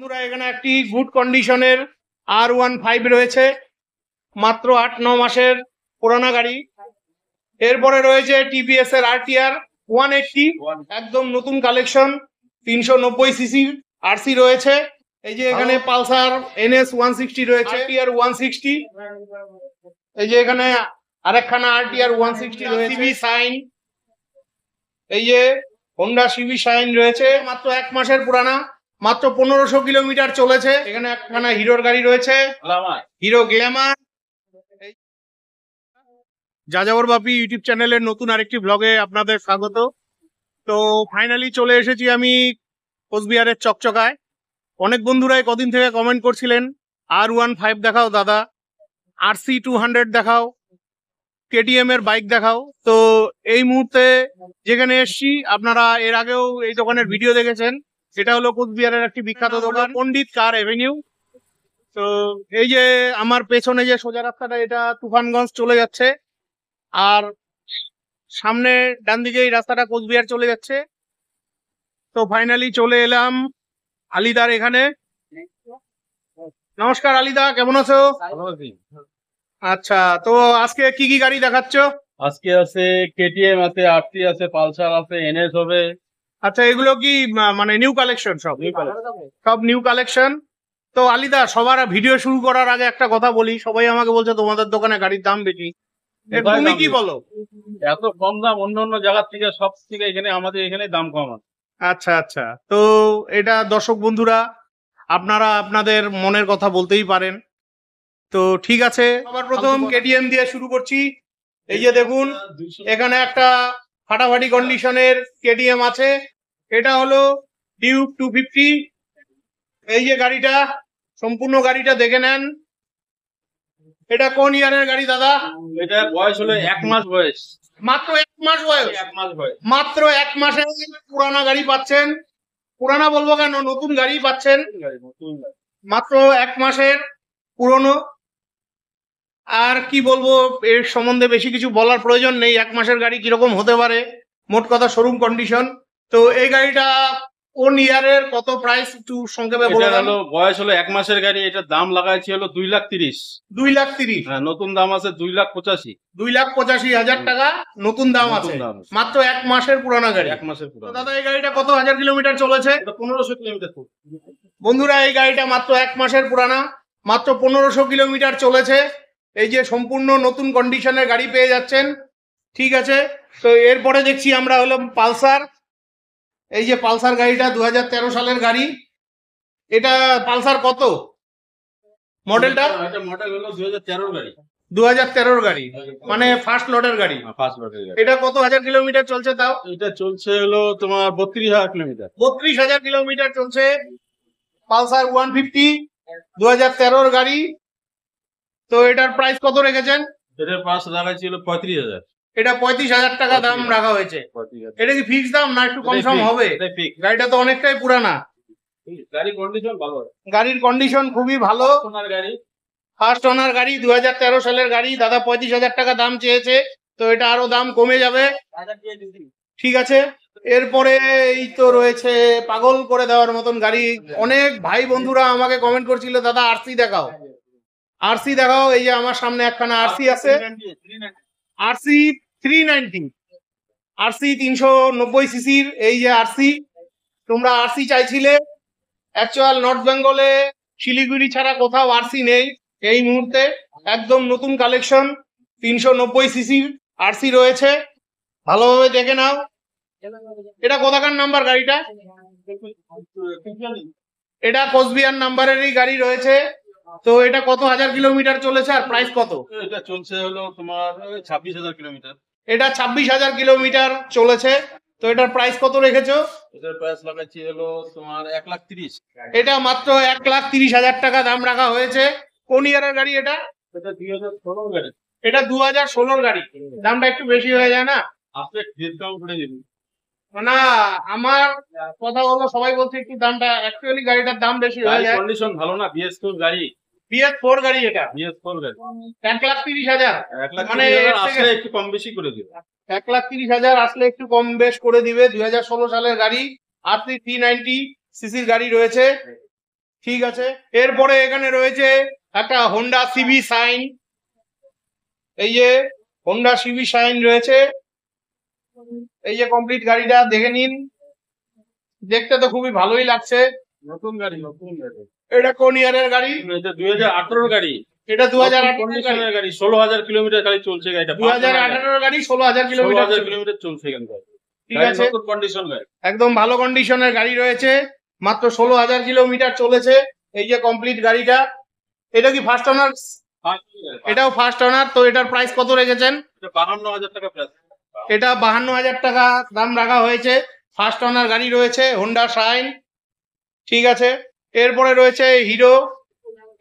বন্ধুরা এখানে একটি গুড কন্ডিশনের R15 রয়েছে, মাত্র 8-9 মাসের পুরানা গাড়ি। এরপরে রয়েছে টিভিএস এর RTR 180, একদম নতুন কালেকশন, 390 সিসির আরসি রয়েছে। এই যে এখানে পালসার NS 160 রয়েছে, RTR 160। এই যে এখানে আরেকখানা RTR 160 রয়েছে, সিবি সাইন। এই যে হোন্ডা সিবি সাইন রয়েছে, মাত্র 1 মাসের পুরানা, মাত্র 1500 কিলোমিটার চলেছে। এখানে একখানা হিরোর গাড়ি রয়েছে, হিরো গ্ল্যামার। যাযাবর বাপি ইউটিউব চ্যানেলের নতুন আরেকটি ব্লগে আপনাদের স্বাগত। তো ফাইনালি চলে এসেছি আমি কোচবিহারের চকচকায়। অনেক বন্ধুরাই কদিন থেকে কমেন্ট করছিলেন R15 দেখাও দাদা, RC 200 দেখাও, KTM এর বাইক দেখাও। তো এই মুহূর্তে যেখানে এসছি, আপনারা এর আগেও এই দোকানের ভিডিও দেখেছেন। এটা হলো কোচবিহারের একটি বিখ্যাত দোকান, পণ্ডিত কার এভিনিউ। তো এই যে আমার পেছনে যে সোজা রাস্তাটা, এটা তুফানগঞ্জ চলে যাচ্ছে, আর সামনে ডান দিকে এই রাস্তাটা কোচবিহার চলে যাচ্ছে। তো ফাইনালি চলে এলাম আলিদার এখানে। নমস্কার আলিদা, কেমন আছো? আচ্ছা, তো আজকে কি কি গাড়ি দেখাচ্ছ? আজকে আছে KTM আছে, RC আছে, পালসার আছে, NS হবে। আচ্ছা, এগুলো কি মানে নিউ কালেকশন? সব নিউ কালেকশন। তো আলিদা, সবার ভিডিও শুরু করার আগে একটা কথা বলি, সবাই আমাকে বলছে তোমাদের দোকানে গাড়ির দাম বেশি, তুমি কি বলো? এত কম দাম অন্য অন্য জায়গার থেকে, সব থেকে এখানে আমাদের এখানে দাম কম আছে। আচ্ছা আচ্ছা, তো এটা দর্শক বন্ধুরা আপনারা আপনাদের মনের কথা বলতেই পারেন। তো ঠিক আছে, সবার প্রথম KTM দিয়ে শুরু করছি। এই যে দেখুন, এখানে একটা ফাটাফাটি কন্ডিশনের KTM আছে, এটা হলো ডিউক 250। এই যে গাড়িটা, সম্পূর্ণ গাড়িটা দেখে নেন। এটা কোন ইয়ারের গাড়ি দাদা? এটা বয়স হলো 1 মাস বয়স। মাত্র 1 মাস বয়স? 1 মাস বয়স। মাত্র 1 মাসের পুরানা গাড়ি পাচ্ছেন। পুরানা বলবো কেন, নতুন গাড়ি পাচ্ছেন। মাত্র 1 মাসের পুরনো। আর কি বলবো, এর সম্বন্ধে বেশি কিছু বলার প্রয়োজন নেই। 1 মাসের গাড়ি কিরকম হতে পারে, মোট কথা শোরুম কন্ডিশন। তো এই গাড়িটা কোন ইয়ারের, কত প্রাইস একটু সংক্ষেপে বলে দেন। বয়স হলো 1 মাসের গাড়ি। এটা দাম লাগাইছি হলো 2,30,000। 2,30,000? হ্যাঁ, নতুন দাম আছে 2,85,000। 2,85,000 টাকা নতুন দাম আছে, মাত্র 1 মাসের পুরানা গাড়ি। 1 মাসের পুরানা। দাদা, এই গাড়িটা কত হাজার কিলোমিটার চলেছে? 1500 কিলোমিটার। বন্ধুরা, এই গাড়িটা মাত্র 1 মাসের পুরানা, মাত্র 1500 কিলোমিটার চলেছে। এই যে সম্পূর্ণ নতুন কন্ডিশনের গাড়ি পেয়ে যাচ্ছেন। ঠিক আছে, তো এরপরে দেখছি আমরা হলো পালসার। এই যে পালসার গাড়িটা 2013 সালের গাড়ি। এটা পালসার কত মডেলটা? এটা মডেল হলো 2013 গাড়ি। 2013 গাড়ি, মানে ফার্স্ট লটের গাড়ি। ফার্স্ট লটের গাড়ি। এটা কত হাজার কিলোমিটার চলছে তাও? এটা চলছে হলো তোমার 32,000 কিলোমিটার। 32,000 কিলোমিটার চলছে পালসার 150, 2013 গাড়ি। তো এটার প্রাইস কত রেখেছেন? এটার প্রাইস লাগাইছি হলো 35,000। এটা 35,000 টাকা দাম রাখা হয়েছে। এটা কি ফিক্স দাম না একটু কম সম হবে? গাড়িটা তো অনেকটাই পুরানা। গাড়ির কন্ডিশন ভালো। গাড়ির কন্ডিশন খুবই ভালো। ফার্স্ট ওনার গাড়ি, 2013 সালের গাড়ি। দাদা 35,000 টাকা দাম চেয়েছে, তো এটা আরো দাম কমে যাবে। ঠিক আছে, এরপরে এই তো রয়েছে পাগল করে দেওয়ার মতন গাড়ি। অনেক ভাই বন্ধুরা আমাকে কমেন্ট করছিল, দাদা RC দেখাও, RC দেখাও। এই যে আমার সামনে একখানা RC আছে, RC 390, RC 390 সিসির। এই যে RC, তোমরা RC চাইছিলে। অ্যাকচুয়াল নর্থ বেঙ্গলে শিলিগুড়ি ছাড়া কোথাও RC নেই এই মুহূর্তে। একদম নতুন কালেকশন, 390 সিসির RC রয়েছে, ভালোভাবে দেখে নাও। এটা কোথাকার নাম্বার গাড়িটা? এটা কোচবিহার নাম্বারেরই গাড়ি রয়েছে। তো এটা কত হাজার কিলোমিটার চলেছে আর প্রাইস কত? এটা চলছে হলো তোমার 26,000 কিলোমিটার। এটা 26,000 কিলোমিটার চলেছে। তো এটার প্রাইস কত রেখেছো? এটার প্রাইস লাগাচ্ছি হলো তোমার 1,30,000। এটা মাত্র 1,30,000 টাকা দাম রাখা হয়েছে। কোন ইয়ারের গাড়ি এটা? এটা 2016 গাড়ি। এটা 2016 গাড়ি, দামটা একটু বেশি হয়ে যায় না? আপনি ডিসকাউন্ট করে দিন না, আমার কথা হলো সবাই বলছে একটু দামটা, অ্যাকচুয়ালি গাড়িটার দাম বেশি হয়ে যায়। কন্ডিশন ভালো না, BS4 গাড়ি। BS4 গাড়ি, এটা BS4 গাড়ি। 1,30,000, মানে আসলে একটু কম বেশি করে দিবে। 1,30,000 আসলে একটু কম বেশ করে দিবে। 2016 সালের গাড়ি, RC 390 সিসির গাড়ি রয়েছে। ঠিক আছে, এরপরে এখানে রয়েছে একটা হোন্ডা সিবি সাইন। এই যে হোন্ডা সিবি সাইন রয়েছে, এই যে কমপ্লিট গাড়িটা দেখে নিন, দেখতে তো খুবই ভালোই লাগছে। নতুন গাড়ি, নতুন গাড়ি। এটা কোন ইয়ারের গাড়ি? এটা 2018 গাড়ি। এটা 2018 কন্ডিশনের গাড়ি, 16,000 কিলোমিটার গাড়ি চলছে গাড়িটা। 2018 গাড়ি, 16,000 কিলোমিটার। 16,000 কিলোমিটার চলছে এখানটা। ঠিক আছে, নতুন কন্ডিশন গাড়ি, একদম ভালো কন্ডিশনের গাড়ি রয়েছে, মাত্র 16,000 কিলোমিটার চলেছে। এই যে কমপ্লিট গাড়িটা, এটা কি ফার্স্ট ওনার? এটাও ফার্স্ট ওনার। তো এটার প্রাইস কত রেখেছেন? 52,000 টাকা প্রাইস। এটা 52,000 টাকা দাম রাখা হয়েছে। ফার্স্ট ওনার গাড়ি রয়েছে, হোন্ডা শাইন। ঠিক আছে, এরপরে রয়েছে হিরো।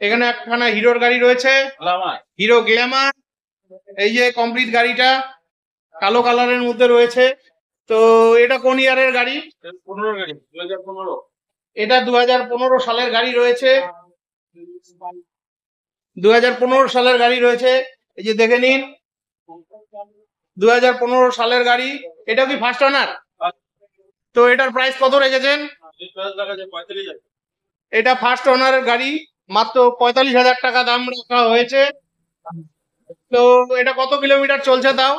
এখানে একখানা হিরোর গাড়ি রয়েছে, হিরো গ্ল্যামার। এই যে কমপ্লিট গাড়িটা কালো কালারের মধ্যে রয়েছে। তো এটা কোন ইয়ারের গাড়ি? 15 গাড়ি, 2015। এটা 2015 সালের গাড়ি রয়েছে, 2015 সালের গাড়ি রয়েছে। এই যে দেখে নিন, 2015 সালের গাড়ি। এটা কি ফার্স্ট ওনার? তো এটার প্রাইস কত রেখেছেন? এটা ফার্স্ট ওনারের গাড়ি, মাত্র 45,000 টাকা দাম রাখা হয়েছে। তো এটা কত কিলোমিটার চলছে তাও?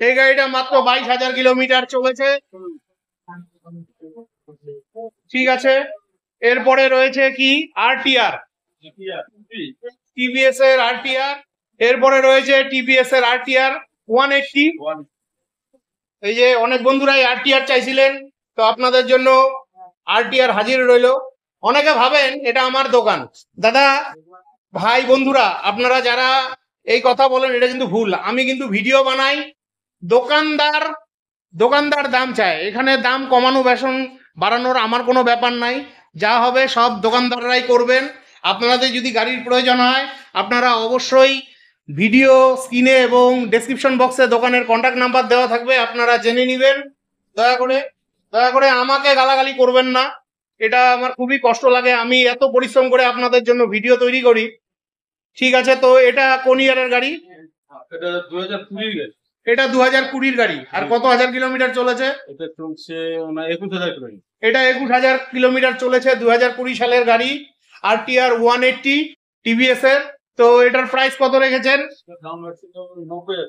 এই গাড়িটা মাত্র 22,000 কিলোমিটার চলেছে। ঠিক আছে, এরপরে রয়েছে কি আরটিআর, টিভিএস এর আরটিআর। এরপরে রয়েছে টিভিএস এর আরটিআর 180। এই যে অনেক বন্ধুরাই আরটিআর চাইছিলেন, তো আপনাদের জন্য আরটিআর হাজির রইলো। অনেকে ভাবেন এটা আমার দোকান। দাদা ভাই বন্ধুরা, আপনারা যারা এই কথা বলেন এটা কিন্তু ভুল। আমি কিন্তু ভিডিও বানাই, দোকানদার দাম চায়, এখানে দাম কমানো বেসন বাড়ানোর আমার কোনো ব্যাপার নাই। যা হবে সব দোকানদাররাই করবেন। আপনাদের যদি গাড়ির প্রয়োজন হয়, আপনারা অবশ্যই ভিডিও স্ক্রিনে এবং ডেসক্রিপশন বক্সে দোকানের কন্ট্যাক্ট নাম্বার দেওয়া থাকবে, আপনারা জেনে নেবেন। দয়া করে আমাকে গালাগালি করবেন না, এটা আমার খুবই কষ্ট লাগে। আমি এত পরিশ্রম করে আপনাদের জন্য ভিডিও তৈরি করি। ঠিক আছে, তো এটা কোন ইয়ারের গাড়ি? এটা 2020 গাড়ি। এটা 2020 গাড়ি। আর কত হাজার কিলোমিটার চলেছে? এটা চলছে 21,000 কিলোমিটার। এটা 21,000 কিলোমিটার চলেছে, 2020 সালের গাড়ি, আরটিআর 180 টিভিএস এর। তো এটার প্রাইস কত রেখেছেন? দাম রাখছি 90,000।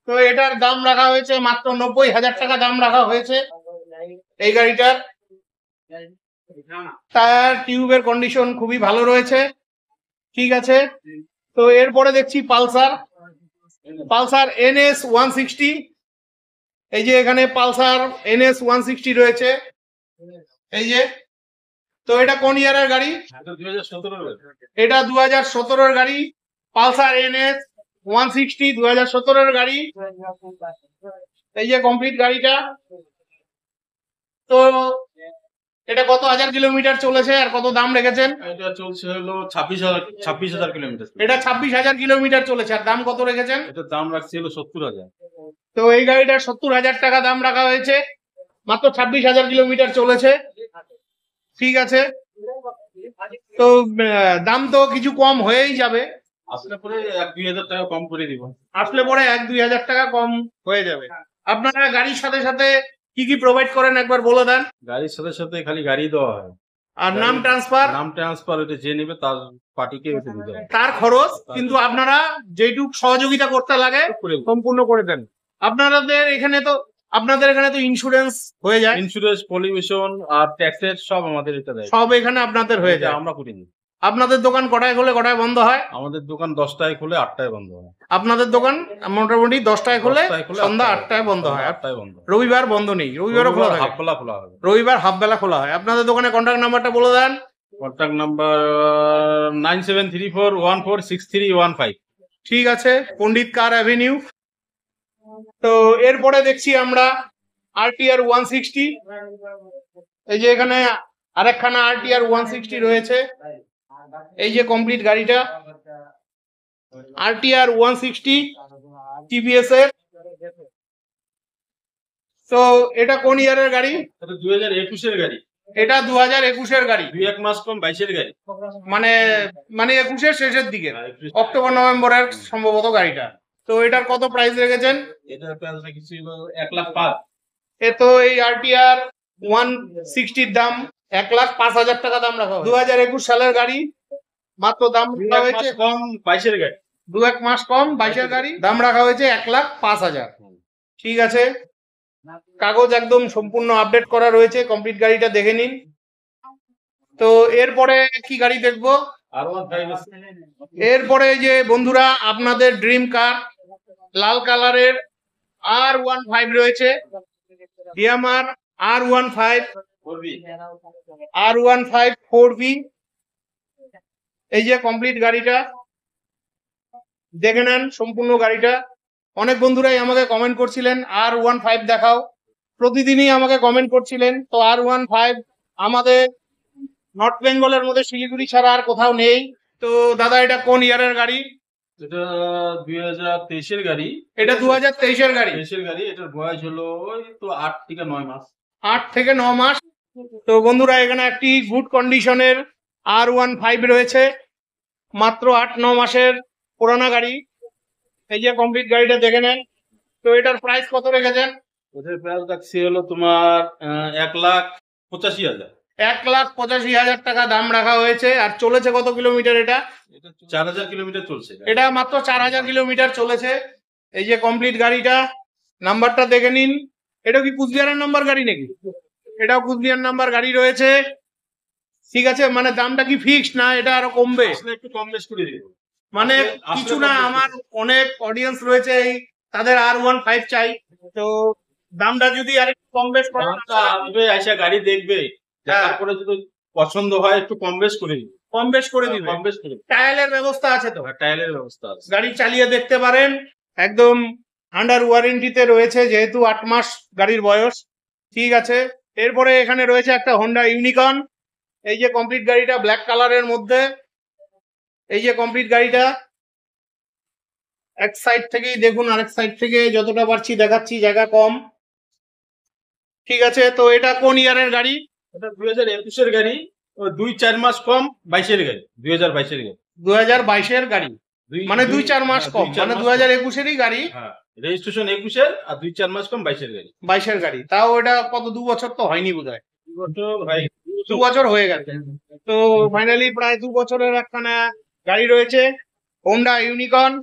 তো এটার দাম রাখা হয়েছে মাত্র 90,000 টাকা দাম রাখা হয়েছে এই গাড়িটার। টায়ার টিউবের কন্ডিশন খুবই ভালো রয়েছে। ঠিক আছে, তো এরপরে দেখছি পালসার NS 160। এই যে এখানে পালসার NS 160 রয়েছে, এই যে। তো এটা কোন ইয়ারের গাড়ি? এটা 2017 গাড়ি। এটা 2017 গাড়ি, পালসার NS 160 2017 গাড়ি। এই যে কমপ্লিট গাড়িটা। তো এটা কত হাজার কিলোমিটার চলেছে আর কত দাম রেখেছেন? এটা চলছে হলো 26,000 কিলোমিটার। এটা 26,000 কিলোমিটার চলেছে, আর দাম কত রেখেছেন? এটা দাম রাখছি হলো 70,000। তো এই গাড়িটার 70,000 টাকা দাম রাখা হয়েছে, মাত্র 26,000 কিলোমিটার চলেছে। ঠিক আছে, তো দাম তো কিছু কম হয়েই যাবে, আসলে পরে 1-2,000 টাকা কম করে দিব। আসলে পরে 1-2 হাজার টাকা কম হয়ে যাবে। আপনারা গাড়ির সাথে সাথে কি কি প্রোভাইড করেন একবার বলে দেন। গাড়ির সাথে সাথে খালি গাড়ি দেওয়া হয়, আর নাম ট্রান্সফার এটা যে নেবে তার পার্টিকে এটা দিতে হবে, তার খরচ, কিন্তু আপনারা যেটুকু সহযোগিতা করতে লাগে সম্পূর্ণ করে দেন। আপনাদের এখানে তো ইন্স্যুরেন্স হয়ে যায়, ইন্স্যুরেন্স, পলিউশন আর ট্যাক্সের সব আমাদের এটা দেয়, সব এখানে আপনাদের হয়ে যায়। আমরা করিনি। আপনাদের দোকান কটায় খোলে কটায় বন্ধ হয়? আমাদের দোকান 10টায় খুলে 8টায় বন্ধ হয়। আপনাদের দোকান মোটামুটি 10টায় খোলে, সন্ধ্যা 8টায় বন্ধ হয়। 8টায় বন্ধ। রবিবার বন্ধ নেই, রবিবারও খোলা থাকে? হাফবেলা খোলা হবে। রবিবার হাফ বেলা খোলা হয়। আপনাদের দোকানের কন্ট্যাক্ট নাম্বারটা বলে দেন। Contact number 9734146315। ঠিক আছে, পণ্ডিত কার অ্যাভিনিউ। তো এরপরে দেখছি আমরা আরটিআর 160। এই যে এখানে আরেকখানা আরটিআর 160 রয়েছে, এই যে কমপ্লিট গাড়িটা আরটিআর 160 টিভিএস এর। তো এটা কোন ইয়ারের গাড়ি? এটা 2021 এর গাড়ি। এটা 2021 এর গাড়ি, 2-1 মাস কম 22 এর গাড়ি, মানে 21 শেষের দিকে, অক্টোবর নভেম্বরের সম্ভবত গাড়িটা। তো এটার কত প্রাইস রেখেছেন? এটার প্রাইস রেখেছি 1,05,000। এ তো এই আরটিআর 160 দাম, 1,05,000 টাকা দাম রাখা হয়েছে। 2021 সালের গাড়ি, মাত্র দাম রাখা হয়েছে কম 22-এর গাড়ি, 2-1 মাস কম 22-এর গাড়ি, দাম রাখা হয়েছে 1,05,000। ঠিক আছে, কাগজ একদম সম্পূর্ণ আপডেট করা রয়েছে, কমপ্লিট গাড়িটা দেখে নিন। তো এরপরে কি গাড়ি দেখবো? এরপরে যে বন্ধুরা আপনাদের ড্রিম কার, লাল কালারের R15 রয়েছে, ইয়ামার R15 4V। এই যে কমপ্লিট গাড়িটা দেখে নেন, সম্পূর্ণ গাড়িটা। অনেক বন্ধুরাই আমাকে কমেন্ট করছিলেন R15 দেখাও, প্রতিদিনই আমাকে কমেন্ট করছিলেন। তো R15 আমাদের নর্থ বেঙ্গলের মধ্যে শিলিগুড়ি ছাড়া আর কোথাও নেই। তো দাদা এটা কোন ইয়ারের গাড়ি? এটা 2023-এর গাড়ি। এটা 2023-এর গাড়ি। 23-এর গাড়ি, এটার বয়স হলো ওই তো 8 থেকে 9 মাস। 8 থেকে 9 মাস। তো বন্ধুরা এখানে একটি গুড কন্ডিশনের R15 রয়েছে, মাত্র 8-9 মাসের পুরানা গাড়ি। এই যে কমপ্লিট গাড়িটা দেখে নেন। তো এটার প্রাইস কত রেখেছেন? ওদের প্রাইস রাখছি হলো তোমার 1,85,000। 1,85,000 টাকা দাম রাখা হয়েছে। আর চলেছে কত কিলোমিটার এটা? এটা 4,000 কিলোমিটার চলছে। এটা মাত্র 4,000 কিলোমিটার চলেছে। এই যে কমপ্লিট গাড়িটা, নাম্বারটা দেখে নিন। এটা কি কুচবিহারের নাম্বার গাড়ি নাকি? এটাও কুচবিহার নাম্বার গাড়ি রয়েছে। ঠিক আছে, মানে দামটা কি ফিক্সড না এটা আরো কমবে? আসলে একটু কম বেশ করে দিব। মানে আসলে কিছু কম না, বেশি। আমার অনেক অডিয়েন্স রয়েছে, তাদের R15 চাই। তো দামটা যদি আরেকটু কম বেশ করেন, আসবে, আইসা গাড়ি দেখবে, হ্যাঁ। তারপরে যদি পছন্দ হয় একটু কম বেশ করে দিব। কম বেশ করে দিবে। কম বেশ করে দিব। টায়ারের ব্যবস্থা আছে তো? টায়ারের ব্যবস্থা আছে। গাড়ি চালিয়ে দেখতে পারেন, একদম আন্ডার ওয়ারেন্টিতে রয়েছে, যেহেতু 8 মাস গাড়ির বয়স। ঠিক আছে, এরপরে এখানে রয়েছে একটা হোন্ডা ইউনিকর্ন। এই যে কমপ্লিট গাড়িটা ব্ল্যাক কালারের মধ্যে। এই যে কমপ্লিট গাড়িটা, এক সাইড থেকেই দেখুন, আরেক সাইড থেকে যতটা পারছি দেখাচ্ছি, জায়গা কম। ঠিক আছে, তো এটা কোন ইয়ারের গাড়ি? এটা 2021-এর গাড়ি, ও 2-4 মাস কম 22-এর গাড়ি, 2022-এর গাড়ি। 2022-এর গাড়ি, মানে 2-4 মাস কম, মানে 2021-এরই গাড়ি। হ্যাঁ, রেজিস্ট্রেশন 21-এর আর 2-4 মাস কম 22-এর গাড়ি। 22-এর গাড়ি, তাও এটা কত 2 বছর তো হয়নি বোধহয়। 2 ভাই বছর হয়ে গেছে। তো ফাইনালি প্রায় 2 বছরের একখানা গাড়ি রয়েছে, হোন্ডা ইউনিকর্ন।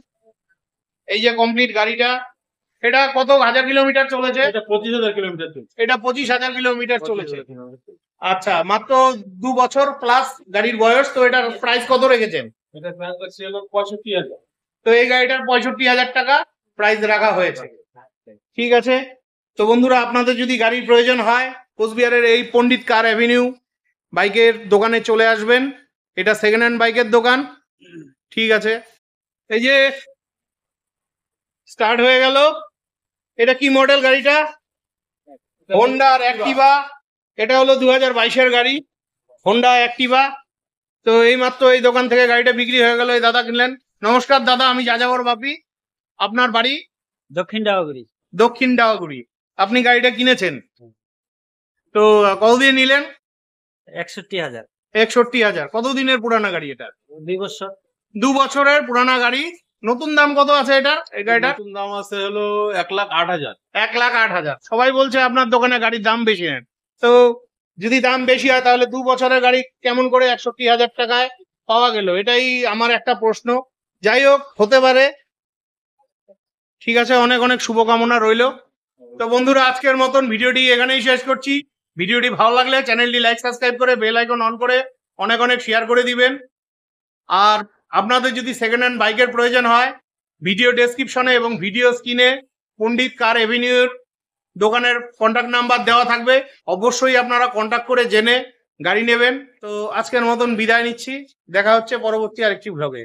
এই যে কমপ্লিট গাড়িটা, এটা কত হাজার কিলোমিটার চলেছে? এটা 25,000 কিলোমিটার চলছে। এটা 25,000 কিলোমিটার চলেছে। আচ্ছা, মাত্র 2 বছর প্লাস গাড়ির বয়স। তো এটার প্রাইস কত রেখেছেন? এটা প্রাইস আছে হলো 65,000। তো এই গাড়িটার 65,000 টাকা প্রাইস রাখা হয়েছে। ঠিক আছে, তো বন্ধুরা আপনাদের যদি গাড়ির প্রয়োজন হয়, কোচবিহারের এই পণ্ডিত কার অ্যাভিনিউ বাইকের দোকানে চলে আসবেন। এটা সেকেন্ড হ্যান্ড বাইকের দোকান। ঠিক আছে, এই যে স্টার্ট হয়ে গেল। এটা কি মডেল গাড়িটা? হোন্ডার অ্যাক্টিভা। এটা হলো 2022-এর গাড়ি, হোন্ডা অ্যাক্টিভা। তো এই মাত্র এই দোকান থেকে গাড়িটা বিক্রি হয়ে গেল, এই দাদা কিনলেন। নমস্কার দাদা, আমি যাযাবর বাপি। আপনার বাড়ি? দক্ষিণ ডাওয়াগুড়ি। দক্ষিণ ডাওয়াগুড়ি। আপনি গাড়িটা কিনেছেন, তো কত দিয়ে নিলেন? 61,000। 61,000। কতদিনের পুরানা গাড়ি এটা? 2 বছর। 2 বছরের পুরানা গাড়ি। নতুন দাম কত আছে এটার? এই গাড়িটার নতুন দাম আছে হলো 1,08,000। 1,08,000। সবাই বলছে আপনার দোকানে গাড়ির দাম বেশি নেন। তো যদি দাম বেশি হয়, তাহলে 2 বছরের গাড়ি কেমন করে 61,000 টাকায় পাওয়া গেল? এটাই আমার একটা প্রশ্ন। যাই হোক, হতে পারে। ঠিক আছে, অনেক অনেক শুভকামনা রইল। তো বন্ধুরা, আজকের মতন ভিডিওটি এখানেই শেষ করছি। ভিডিওটি ভালো লাগলে চ্যানেলটি লাইক সাবস্ক্রাইব করে বেল আইকন অন করে অনেক অনেক শেয়ার করে দিবেন। আর আপনাদের যদি সেকেন্ড হ্যান্ড বাইকের প্রয়োজন হয়, ভিডিও ডেসক্রিপশনে এবং ভিডিও স্ক্রিনে পণ্ডিত কার এভিনিউর দোকানের কন্ট্যাক্ট নাম্বার দেওয়া থাকবে। অবশ্যই আপনারা কন্ট্যাক্ট করে জেনে গাড়ি নেবেন। তো আজকের মতন বিদায় নিচ্ছি, দেখা হচ্ছে পরবর্তী আরেকটি ভ্লগে।